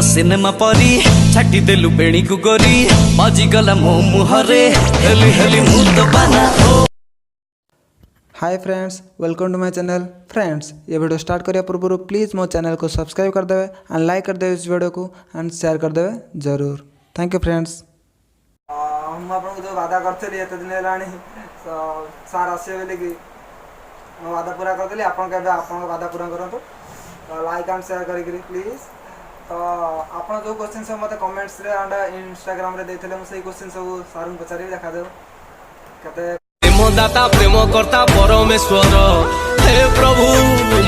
Cinema परी छाटी देलु बेणी को गोरी मजी गला मो मुहरे हेली हेली मुद बना हो। Hi friends, welcome to my channel. Friends, ये वीडियो स्टार्ट करिया पूर्व प्लीज़ मो चैनल को सब्सक्राइब कर देवे एंड लाइक कर देवे इस वीडियो को एंड शेयर कर देवे जरूर। Thank you friends. हम आपको जो वादा करते एत दिन है सार आसे बोले कि वादा पूरा करदेली आप वादा पूरा करूँ लाइक एंड शेयर करी प्लीज़। तो आप जो क्वेश्चन सब मत कमेंट्स रे एंड इंस्टाग्राम रे देथिले हम सही क्वेश्चन सब सार को पचारि देखा देव कते प्रेमदाता प्रेम करता परमेश्वर हे प्रभु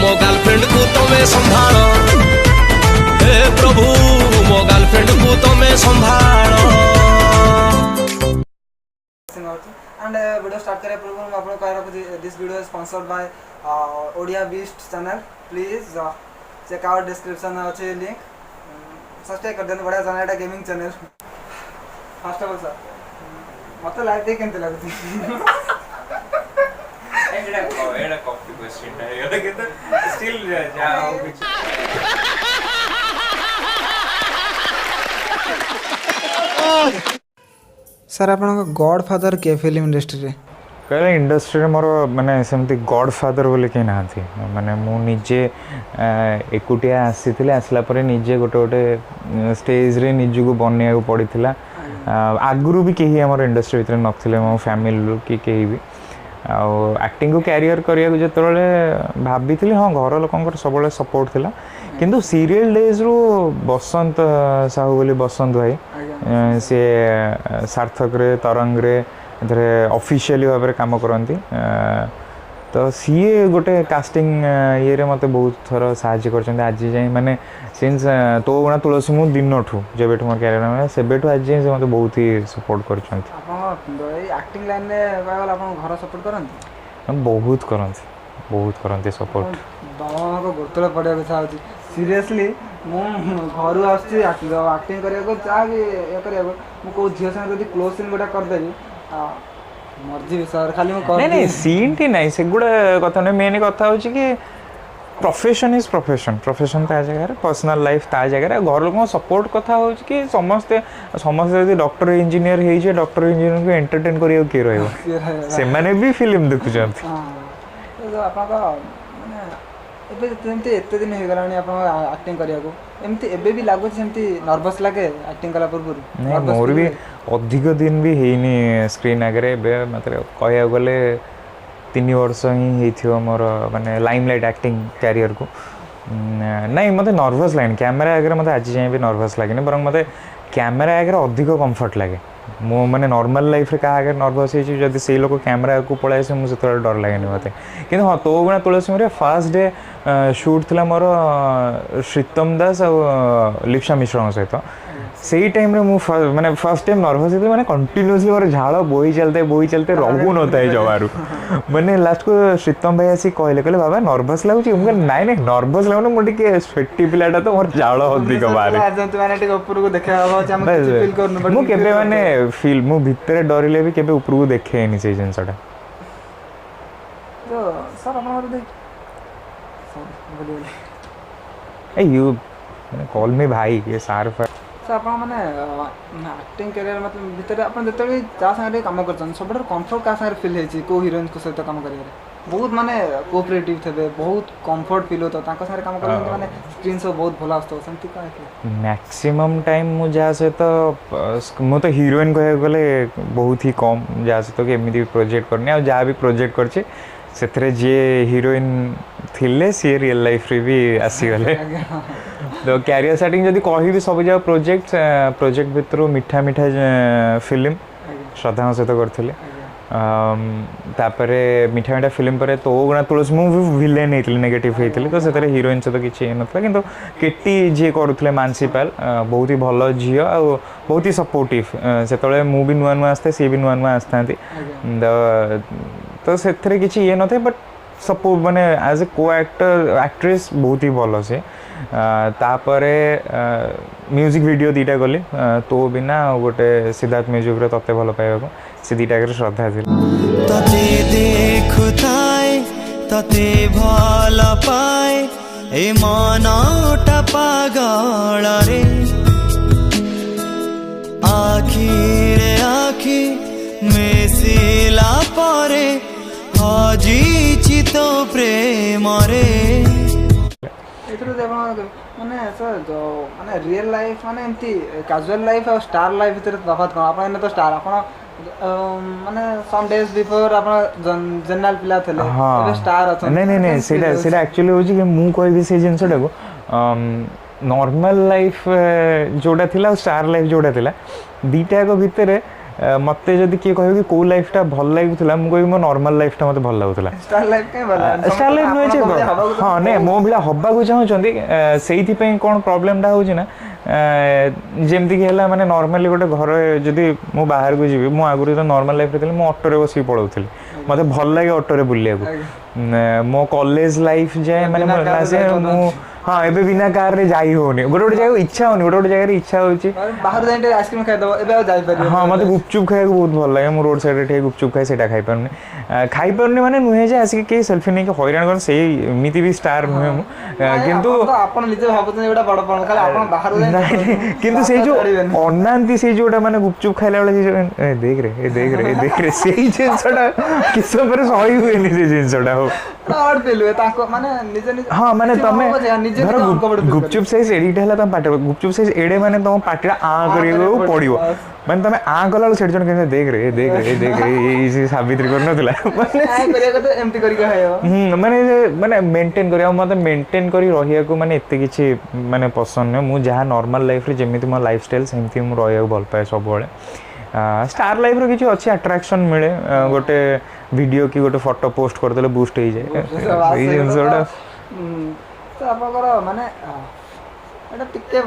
मो गर्लफ्रेंड को तमे संभालो हे प्रभु मो गर्लफ्रेंड को तमे संभालो। एंड वीडियो स्टार्ट करे पूर्व हम आपन कह रहा this video is sponsored by Odia beast channel. Please check out description अच्छे लिंक सब्सक्राइब कर देना। बढ़िया channel gaming channel. First of all sir मत लाइव देख केनते लागुती एड़ा कॉपी क्वेश्चन है एड़ा के स्टिल जा सर आपन गॉड फादर के फिल्म इंडस्ट्री रे कहले इंडस्ट्री मोर माने सेमती गॉड फादर बोले के ना थी माने मु निजे एकुटिया आसीथिले आसला परे निजे गोटे गोटे स्टेज रे निजे को बनिया को पड़ीथिला। आगुरु भी केही हमर इंडस्ट्री भीतर नथिले मो फैमिली की केही भी एक्टिंग को कैरियर करिया जतले भाबीथिले हां घर लोकंकर सबले सपोर्ट थिला किंतु सीरियल डेज रो बसंत साहू बोली बसंत भाई से सार्थक रे तरंग रे एथरे ऑफिशियली भाव में काम करती तो सीए गोटे कास्टिंग ये रे मते बहुत थर साहाय्य करछन आज जाय माने सिंस तो गुणा तुलसी मु दिन ठू जेबेठू मोर कैरियर में सेबेठू आज जाय से मते बहुत ही सपोर्ट करछन। आपन एक्टिंग लाइन में कहल आपन घर सपोर्ट करन बहुत करंती सपोर्ट बाबा को गोतले पड़े के था सीरियसली मु घर आसी एक्टिंग करिया को चा भी ए करिया को को झियो संग जदी क्लोज सीन गोटा कर देबी मर्जी सर खाली मैं कर नहीं सीन टी नहीं से गुड कथा नहीं मेन कथा हो कि प्रोफेशन इज प्रोफेशन ता जगह पर्सनल लाइफ ता जगह घर लोक सपोर्ट कथा हो कि समस्ते समस्ते डॉक्टर इंजीनियर हे जे डॉक्टर इंजीनियर को एंटरटेन करियो के रहइबो से माने भी फिल्म देखु जंत तो आपन का माने एबे जेमते एते दिन हे गलानी आपन एक्टिंग करिया को एमती एबे भी लागो जेमती नर्वस लागे एक्टिंग कला पूर्व नहीं मोर भी अधिक दिन भी हेनी स्क्रीन आगे मतलब कह गले 3 वर्ष ही हेथियो मोर माने लाइमलाइट एक्टिंग कैरियर को नहीं मते नर्वस लाइन कैमरा आगे मते आज जाय भी नर्वस लागे बरं मते कैमरा आगे अधिक कंफर्ट लागे मो माने नॉर्मल लाइफ रे का आगे नर्वस हे जदी से लोग कैमरा को पळाय से मुझे थोड़ा डर लागे मते किंतु हां तो गुणा तुलसी मोर फर्स्ट डे शूट थला मोर श्रीतम दास और लिप्सा मिश्रा सहित से टाइम रे मु माने फर्स्ट टाइम नर्वस हे माने कंटीन्यूअसली मोर झाड़ बोई चलते रगु न थाए जवारू माने लास्ट को श्रीतम भाई आसी कहले बाबा नर्वस लागु छी हम नाइ नाइ नर्वस लागु न मोटी के स्वेटी पिलाटा तो मोर झाड़ अधिक बारे आजंत माने टिक ऊपर को देखा हबो हम किछ फील करनु मु केबे माने फील मु भीतर डरिले भी केबे ऊपर को देखे नि से जिंसटा तो सर अपन देख सर ए यू कॉल मी भाई ये सार सर आप मैंने एक्टिंग करियर मतलब भीतर आप जो जा सागे कम कर सब कंफर्ट क्या सागे फिल होती को हिरोइन को सहित कम कर बहुत माने कोऑपरेटिव थे बहुत कंफर्ट फील होता सागे कम कर माने स्क्रीन सब बहुत भल आसतो सेमती का मैक्सिमम टाइम मु जा से तो मु तो हीरोइन कह गले बहुत ही कम जा से तो एमती प्रोजेक्ट करनी आ जहाँ भी प्रोजेक्ट करछे सेथरे जे हीरोइन थिले सी रियल लाइफ रे भी आसी गले तो कैरियर सेटिंग जदी कहि भी सब जा प्रोजेक्ट भितर मिठा मिठा फिल्म श्रद्धा सहित करथिले तापरे मिठा मिठा फिल्म पर तो गुणा तुलसी मु विलेन हेतले नेगेटिव हेतले तो सेतरे हीरोइन से तो किछि नथला किंतु केटी जे करूथले मानसिपाल बहुत ही भलो झियो आ बहुत ही सपोर्टिव सेतले मु भी नुआ नुआ आस्ते से भी नुआ नुआ आस्तांती तो सेथरे किछि ये नथे बट सपोर्ट माने एज ए को एक्टर एक्ट्रेस बहुत ही भलो से तापरे म्यूजिक वीडियो दीटा गली तो बिना गोटे सिद्धार्थ म्यूजिक रे तते भलो पाइबा से दीटा श्रद्धा थी। तते भल पाए ए मनटा पागल रे आखिरे आखि मिशिला परे हजिछि तो प्रेम रे ଏଥିରୁ ଆପଣ ମାନେ ସାର୍ ମାନେ ରିଅଲ୍ ଲାଇଫ୍ ମାନେ ଏମିତି କାଜୁଆଲ୍ ଲାଇଫ୍ ଆଉ ଷ୍ଟାର୍ ଲାଇଫ୍ ଭିତରେ ତଫାତ୍ କ'ଣ? ଆପଣ ଏଇନେ ତ ଷ୍ଟାର୍, ଆପଣ ମାନେ ସମ୍ ଡେଜ୍ ବିଫୋର୍ ଆପଣ ଜେନେରାଲ୍ ପିଲା ଥିଲେ, ଏବେ ଷ୍ଟାର୍ ଅଛନ୍ତି। ନାଇଁ ସେଇଟା ଆକ୍ଚୁଆଲି ହେଉଛି କି ମୁଁ କହିବି ସେଇ ଜିନିଷଟାକୁ ନର୍ମାଲ୍ ଲାଇଫ୍ ଯେଉଁଟା ଥିଲା ଆଉ ଷ୍ଟାର୍ ଲାଇଫ୍ ଯେଉଁଟା ଥିଲା ଦୁଇଟାକ ଭିତରେ ମତେ ଯଦି କିଏ କହିବ କି କେଉଁ ଲାଇଫ୍ଟା ଭଲ ଲାଗୁଥିଲା ମୁଁ କହିବି ମୋ ନର୍ମାଲ୍ ଲାଇଫ୍ଟା ମୋତେ ଭଲ ଲାଗୁଥିଲା। ଷ୍ଟାର୍ ଲାଇଫ୍ କାଇଁ ଭଲ? ଷ୍ଟାର୍ ଲାଇଫ୍ ନୁହେଁ ଯେ ହଁ ନାଇଁ ମୋ ଭଳିଆ ହେବାକୁ ଚାହୁଁଛନ୍ତି ସେଇଥିପାଇଁ କ'ଣ ପ୍ରୋବ୍ଲେମ୍ଟା ହେଉଛି ନା ଯେମିତିକି ହେଲା ମାନେ ନର୍ମାଲି ଗୋଟେ ଘରେ ଯଦି ମୁଁ ବାହାରକୁ ଯିବି ମୁଁ ଆଗରୁ ଯେତେବେଳେ ନର୍ମାଲ୍ ଲାଇଫ୍ରେ ଥିଲି ମୁଁ ଅଟୋରେ ବସିକି ପଳାଉଥିଲି ମୋତେ ଭଲ ଲାଗେ ଅଟୋରେ ବୁଲିବାକୁ ମୋ କଲେଜ ଲାଇଫ୍ ଯାଏ ମାନେ ମୁଁ ହଁ ଏବେ ବିନା କାର୍ରେ ଯାଇ ହେଉନି ଗୋଟେ ଜାଗାକୁ ଇଚ୍ଛା ହେଉନି ଗୋଟେ ଜାଗାରେ ଇଚ୍ଛା ହେଉଛି ବାହାରୁ ଯାଇ ଟିକେ ଆଇସ୍କ୍ରିମ୍ ଖାଇଦେବ ଏବେ ଆଉ ଯାଇପାରିବ। ହଁ ମୋତେ ଗୁପଚୁପ୍ ଖାଇବାକୁ ବହୁତ ଭଲ ଲାଗେ ମୁଁ ରୋଡ଼ ସାଇଡ଼୍ରେ ଟିକେ ଗୁପଚୁପ୍ ଖାଏ ସେଇଟା ଖାଇପାରୁନି ମାନେ ନୁହେଁ ଯେ ଆସିକି କେହି ସେଲ୍ଫି ନେଇକି ହଇରାଣ କରନ୍ତି ସେଇ ଏମିତି ବି ଷ୍ଟାର୍ ନୁହେଁ ମୁଁ କିନ୍ତୁ ଆପଣ ନିଜେ ଭାବୁଛନ୍ତି ଏଇଟା ବଡ଼ ପଣ ଖାଲି ଆପଣ ବାହାରୁ କିନ୍ତୁ ସେଇ ଯେଉଁ ଅନାନ୍ତି ସେଇ ଯେଉଁଟା ମାନେ ଗୁପଚୁପ୍ ଖାଇଲା ବେଳେ ଦେଖରେ ସେଇ ଜିନିଷଟା କିଛି ସମୟ ପରେ ସହି ହୁଏନି ସେ ଜିନିଷଟା ହଉ ହଁ ମାନେ ତମେ ଧର ଗୁପଚୁପ୍ ସାଇଜ୍ ଏଡ଼ିଟା ହେଲା ତମ ପାଟି ଗୁପଚୁପ୍ ସାଇଜ୍ ଏଡ଼େ ମାନେ ତମ ପାଟିଟା ଆଁ କରିବାକୁ ପଡ଼ିବ ମାନେ ତମେ ଆଁ କଲାବେଳକୁ ସେଠି ଜଣେ କେମିତି ଦେଖରେ ଏଇ ସାବିତ୍ରୀ କରିନଥିଲା ମାନେ ମେଣ୍ଟେନ୍ କରିବାକୁ ମୋତେ ମେଣ୍ଟେନ୍ କରି ରହିବାକୁ ମାନେ ଏତେ କିଛି ମାନେ ପସନ୍ଦ ନୁହେଁ ମୁଁ ଯାହା ନର୍ମାଲ୍ ଲାଇଫ୍ରେ ଯେମିତି ମୋ ଲାଇଫ୍ ଷ୍ଟାଇଲ୍ ସେମିତି ମୁଁ ରହିବାକୁ ଭଲ ପାଏ ସବୁବେଳେ। ଷ୍ଟାର୍ ଲାଇଫ୍ର କିଛି ଅଛି ଆଟ୍ରାକ୍ସନ୍ ମିଳେ ଗୋଟେ ଭିଡ଼ିଓ କି ଗୋଟେ ଫଟୋ ପୋଷ୍ଟ କରିଦେଲେ ବୁଷ୍ଟ ହେଇଯାଏ ଏଇ ଜିନିଷଟା ଆପଣଙ୍କର ମାନେ ଏଇଟା ଟିକେ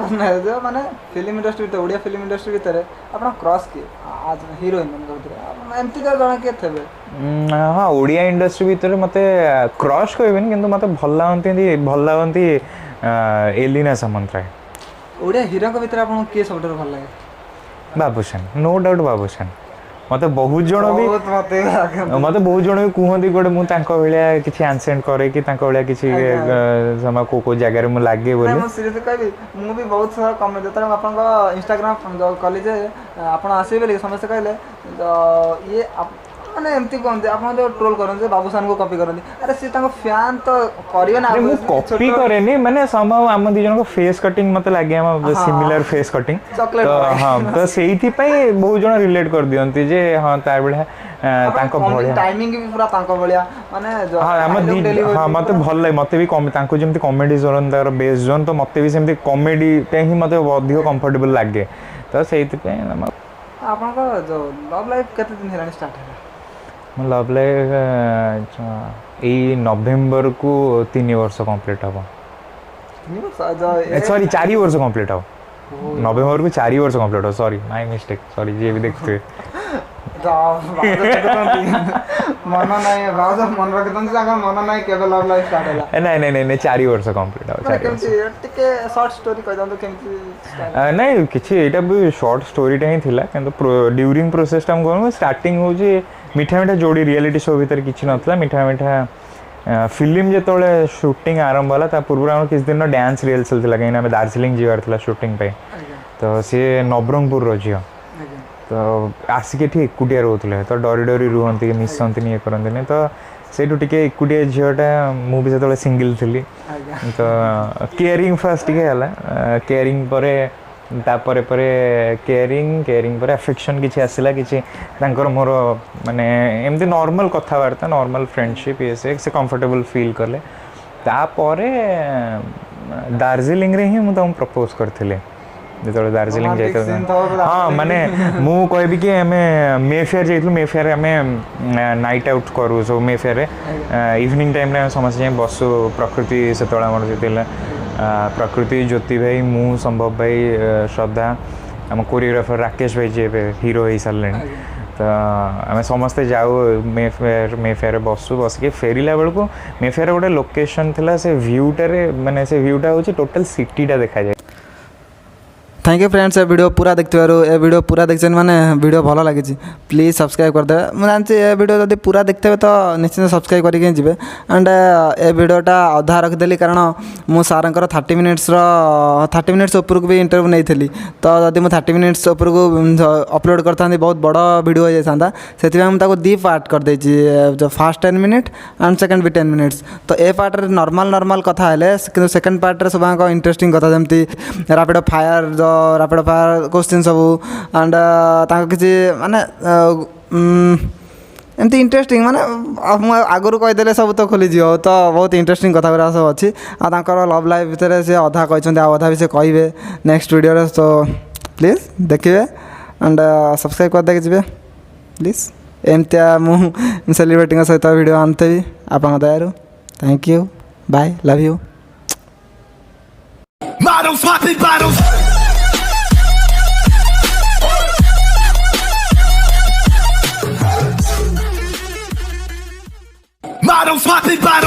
ମାନେ ଫିଲ୍ମ ଇଣ୍ଡଷ୍ଟ୍ରି ଭିତରେ ଓଡ଼ିଆ ଫିଲ୍ମ ଇଣ୍ଡଷ୍ଟ୍ରି ଭିତରେ ଆପଣ କ୍ରସ୍ କିଏ ହିରୋଇନ୍ ମାନଙ୍କ ଭିତରେ ଏମିତି ତ ଜଣେ କିଏ ଥିବେ? ହଁ ଓଡ଼ିଆ ଇଣ୍ଡଷ୍ଟ୍ରି ଭିତରେ ମୋତେ କ୍ରସ୍ କହିବେନି କିନ୍ତୁ ମୋତେ ଭଲ ଲାଗନ୍ତି ଏଲିନା ସାମନ୍ତରାୟ। ଓଡ଼ିଆ ହିରୋଙ୍କ ଭିତରେ ଆପଣଙ୍କୁ କିଏ ସବୁଠାରୁ ଭଲ ଲାଗେ? ବାବୁସାନ ନୋ ଡାଉଟ୍ ବାବୁସାନ ମୋତେ ବହୁତ ଜଣ ବି କୁହନ୍ତି ଗୋଟେ ମୁଁ ତାଙ୍କ ଭଳିଆ କିଛି ଆନସେଣ୍ଟ କରେ କି ତାଙ୍କ ଭଳିଆ କିଛି କେଉଁ ଜାଗାରେ ମୁଁ ଲାଗେ ବୋଲି। ମୁଁ ସିରିୟସଲି କହିବି ମୁଁ ବି ବହୁତ ସାରା କମେଣ୍ଟ ଯେତେବେଳେ ମୁଁ ଆପଣଙ୍କ ଇନଷ୍ଟାଗ୍ରାମ କଲି ଯେ ଆପଣ ଆସିବେ ବୋଲି ସମସ୍ତେ କହିଲେ ଇଏ ମାନେ ଏମିତି କୁହନ୍ତି ଆପଣ ଯେଉଁ ଟ୍ରୋଲ୍ କରନ୍ତି ବାବୁସାନଙ୍କୁ କପି କରନ୍ତି ଆରେ ସିଏ ତାଙ୍କ ଫ୍ୟାନ୍ ତ କରିବେ ନା। ମୁଁ କପି କରେନି ମାନେ ସମୟ ଆମ ଦୁଇ ଜଣଙ୍କ ଫେସ୍ କଟିଂ ମୋତେ ଲାଗେ ଆମ ସିମିଲାର ଫେସ୍ କଟିଂ ହଁ ତ ସେଇଥିପାଇଁ ବହୁତ ଜଣ ରିଲେଟ୍ କରିଦିଅନ୍ତି ଯେ ହଁ ତା ଭଳିଆ ତାଙ୍କ ଭଳିଆ ଟାଇମିଂ ବି ପୁରା ତାଙ୍କ ଭଳିଆ ମାନେ ହଁ ମୋତେ ଭଲ ଲାଗେ ମୋତେ ବି ତାଙ୍କୁ ଯେମିତି କମେଡ଼ି ଜୋନ୍ ତାର ବେସ୍ ଜୋନ୍ ତ ମୋତେ ବି ସେମିତି କମେଡ଼ିଟା ହିଁ ମୋତେ ଅଧିକ କମ୍ଫର୍ଟେବଲ୍ ଲାଗେ ତ ସେଇଥିପାଇଁ ଆପଣଙ୍କ ଯେଉଁ ଲଭ୍ ଲାଇଫ୍ କେତେ ଦିନ ହେଲାଣି ଷ୍ଟାର୍ଟ ହେଲା? ମୋ ଲଭ୍ ଲାଇଫ୍ ଏଇ ନଭେମ୍ବରକୁ 3 ବର୍ଷ କମ୍ପ୍ଲିଟ୍ ହେବ ସରି 4 ବର୍ଷ କମ୍ପ୍ଲିଟ୍ ହେବ ନଭେମ୍ବରକୁ 4 ବର୍ଷ କମ୍ପ୍ଲିଟ୍ ହେବ ସରି ମାଇ ମିଷ୍ଟେକ୍ ସରି ଯିଏ ବି ଦେଖୁଥିବେ ମନ ନାହିଁ ଭାଉଜ ମନେ ରଖିଥାନ୍ତି ତାଙ୍କର ମନ ନାହିଁ କେବେ ଲଭ୍ ଲାଇଫ୍ ଷ୍ଟାର୍ଟ ହେଲା? ନାଇଁ 4 ବର୍ଷ କମ୍ପ୍ଲିଟ୍ ହେବ ଟିକେ ସର୍ଟ ଷ୍ଟୋରି କହିଦିଅନ୍ତୁ କେମିତି? ନାଇଁ କିଛି ଏଇଟା ବି ସର୍ଟ ଷ୍ଟୋରିଟା ହିଁ ଥିଲା କିନ୍ତୁ ଡ୍ୟୁରିଂ ପ୍ରୋସେସ୍ଟା ମୁଁ କହିବି ଷ୍ଟାର୍ଟିଂ ହେଉଛି ମିଠା ମିଠା ଯୋଡ଼ି ରିଆଲିଟି ଶୋ ଭିତରେ କିଛି ନଥିଲା ମିଠା ଫିଲ୍ମ ଯେତେବେଳେ ସୁଟିଂ ଆରମ୍ଭ ହେଲା ତା ପୂର୍ବରୁ ଆମର କିଛି ଦିନ ଡ୍ୟାନ୍ସ ରିହର୍ସାଲ୍ ଥିଲା କାହିଁକିନା ଆମେ ଦାର୍ଜିଲିଂ ଯିବାର ଥିଲା ସୁଟିଂ ପାଇଁ ତ ସିଏ ନବରଙ୍ଗପୁରର ଝିଅ ତ ଆସିକି ଏଠି ଏକୁଟିଆ ରହୁଥିଲେ ତ ଡରି ରୁହନ୍ତି ମିଶନ୍ତିନି ଇଏ କରନ୍ତିନି ତ ସେଇଠୁ ଟିକେ ଏକୁଟିଆ ଝିଅଟା ମୁଁ ବି ସେତେବେଳେ ସିଙ୍ଗିଲ୍ ଥିଲି ତ କେୟାରିଂ ଫାର୍ଷ୍ଟ ଟିକେ ହେଲା କେୟାରିଂ ପରେ ତାପରେ କେୟାରିଂ ପରେ ଆଫେକ୍ସନ୍ କିଛି ଆସିଲା କିଛି ତାଙ୍କର ମୋର ମାନେ ଏମିତି ନର୍ମାଲ୍ କଥାବାର୍ତ୍ତା ନର୍ମାଲ୍ ଫ୍ରେଣ୍ଡସିପ୍ ସେ କମ୍ଫର୍ଟେବଲ୍ ଫିଲ୍ କଲେ ତାପରେ ଦାର୍ଜିଲିଂରେ ହିଁ ମୁଁ ତାଙ୍କୁ ପ୍ରପୋଜ୍ କରିଥିଲି ଯେତେବେଳେ ଦାର୍ଜିଲିଂ ଯାଇଥିଲି ହଁ ମାନେ ମୁଁ କହିବି କି ଆମେ ମେଫେୟାର ଯାଇଥିଲୁ ମେଫେୟାରରେ ଆମେ ନାଇଟ୍ ଆଉଟ୍ କରୁ ସବୁ ମେଫେୟାରରେ ଇଭିନିଂ ଟାଇମ୍ରେ ଆମେ ସମସ୍ତେ ଯାଇ ବସୁ ପ୍ରକୃତି ସେତେବେଳେ ଆମର ଥିଲା ପ୍ରକୃତି ଜ୍ୟୋତି ଭାଇ ମୁଁ ସମ୍ଭବ ଭାଇ ଶ୍ରଦ୍ଧା ଆମ କୋରିଓଗ୍ରାଫର ରାକେଶ ଭାଇ ଯିଏ ଏବେ ହିରୋ ହେଇସାରିଲେଣି ତ ଆମେ ସମସ୍ତେ ଯାଉ ମେଫେୟାରରେ ବସିକି ଫେରିଲା ବେଳକୁ ମେଫେୟାରରେ ଗୋଟେ ଲୋକେସନ୍ ଥିଲା ସେ ଭିୟୁଟା ହେଉଛି ଟୋଟାଲ୍ ସିଟିଟା ଦେଖାଯାଏ। Thank you friends A video पूरा देखिथारु ए वीडियो पूरा देखछन माने वीडियो भलो लागिछि प्लीज सब्सक्राइब कर देबे मैं जानछि ए वीडियो जदि पूरा देखतेबे तो निश्चित सब्सक्राइब करके जिवे एंड ए वीडियोटा अधा रख देली कारण मु सारंकर 30 मिनिट्स ऊपर को भी इंटरव्यू नहीं थी तो जदि मु 30 मिनिट्स ऊपर को अपलोड करता बहुत बड़ वीडियो हो जाता से मुझे दी पार्ट कर देछि जो फर्स्ट 10 मिनिट एंड सेकंड भी 10 मिनिट्स तो ए पार्ट रे नॉर्मल कथा हेले किंतु सेकंड पार्ट रे सब इंटरेस्टिंग कथा जमती रैपिड फायर जो रैपिड फायर क्वेश्चन सब एंड किसी माने एमती इंटरेस्टिंग माने आगुरी कहीदे सब तो खोलीज तो बहुत इंटरेस्टिंग कथा गुरा सब अच्छी आर लव लाइफ भितर से अधा कहते अधा भी से कहे नेक्स्ट वीडियो तो प्लीज देखिए एंड सब्सक्राइब कर देखे जी प्लीज एमतिया मु सेलिब्रिटी सहित वीडियो आनते आप दयारू thank you bye love you Models popping bottles. Models popping bottles.